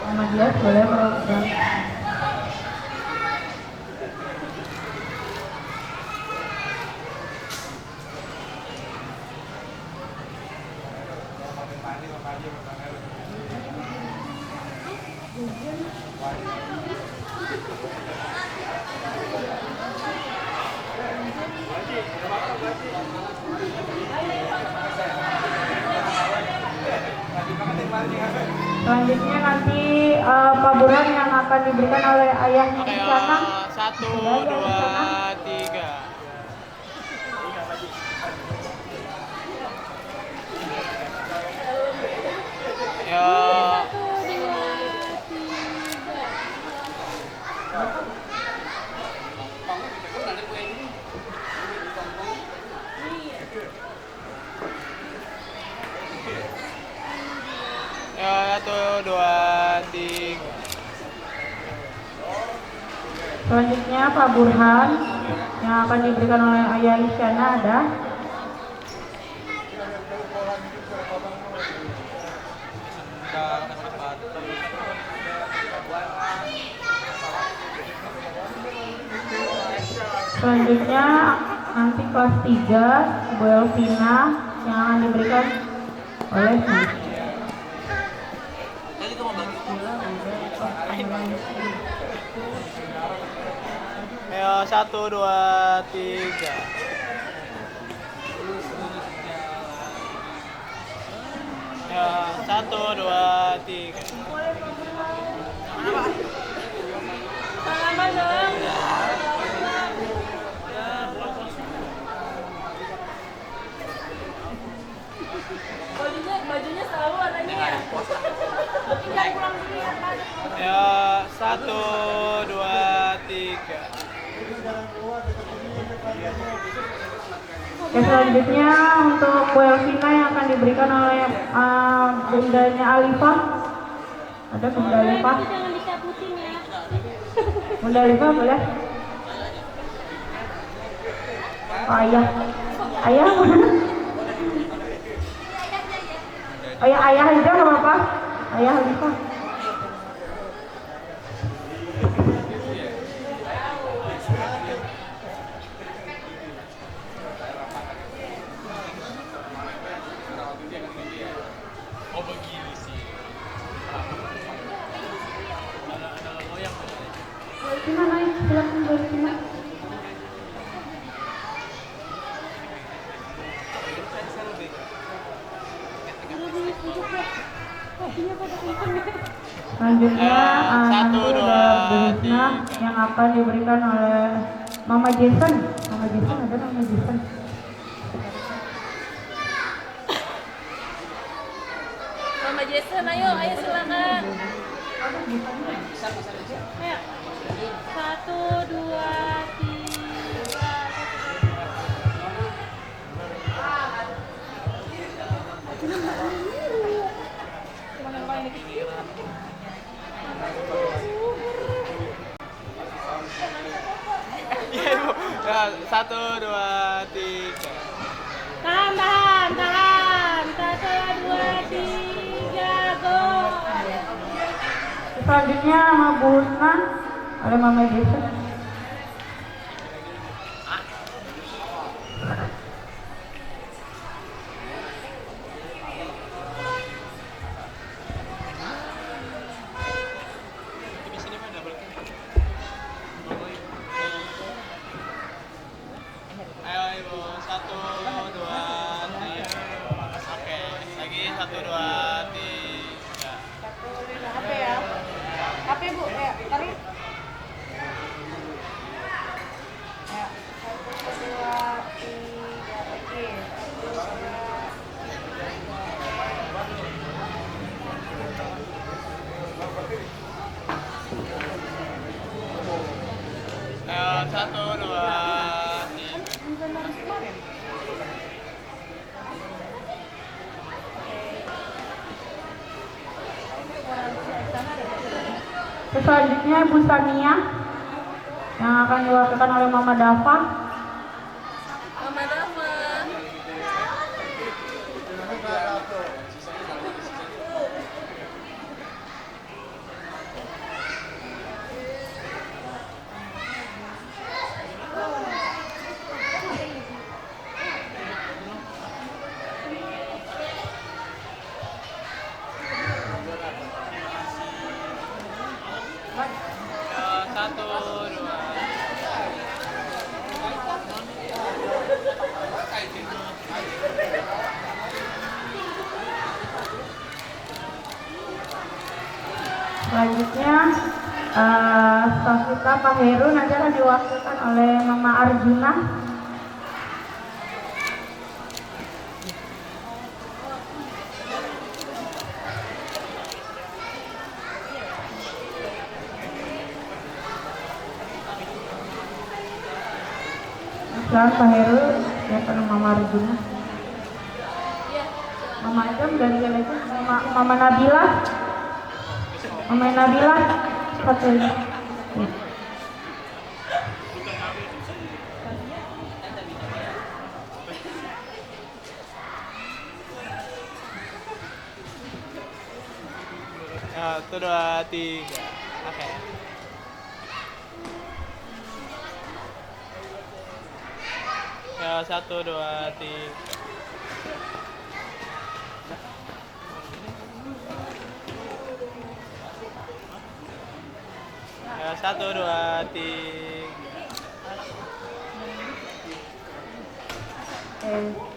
Mama Dias boleh program. Selanjutnya nanti Pak Burhan yang akan diberikan oleh ayahnya Oke, Isyana. 1, 2, 3. Ya, ya 1, 2, 3. Selanjutnya Pak Burhan yang akan diberikan oleh ayah Isyana ada. Selanjutnya nanti kelas 3 Bu Elvina yang akan diberikan oleh Ayo 1, 2, 3. Ya 1, 2, 3. Salaman dong. Bajunya selalu warnanya ya. Tapi jangan pulang dulu ya, Pak. Ya 1, 2, 3. Oke, selanjutnya untuk Bu Elvina yang akan diberikan oleh bundanya Alifah. Ada Bunda Alifah. Itu jangan dicabutin ya. Bunda Alifah boleh? Oh, ayah. Ayah mana? Oh ya, ayah aja nggak apa-apa. Ayah Alifah. Gimana naik? Silakan Bu Elvina. Selanjutnya nanti ada Busna yang akan diberikan oleh Mama Jason. Mama Jason ada Mama Jason. Mama Jason, ayo silakan. Ayo. 1, 2, 3. Iya Ibu. Ya 1, 2, 3. Tahan. 1, 2, 3, go. Selanjutnya sama Bu Husna oleh Mama Jason. Ayo Ibu, 1, 2, 3. Oke, lagi 1, 2, 3. HP ya. HP Bu, ya, tarik. Ya, 1, 2, 3, oke. 1, 2, 3. Ayo 1, 2, 3. Selanjutnya Ibu Sania yang akan diwakilkan oleh Mama Dafa. Mama Dafa. Selanjutnya Safita Pak Heru nanti akan diwakilkan oleh Mama Arjuna. Silakan Pak Heru, silakan Mama Arjuna. Mama Adam dan Gelesa, Mama Nabila. Mama Nabila, satu lagi. Ya. Satu, dua, tiga. Oke. Ya, satu, dua, tiga. Ya, satu, dua, tiga. Oke.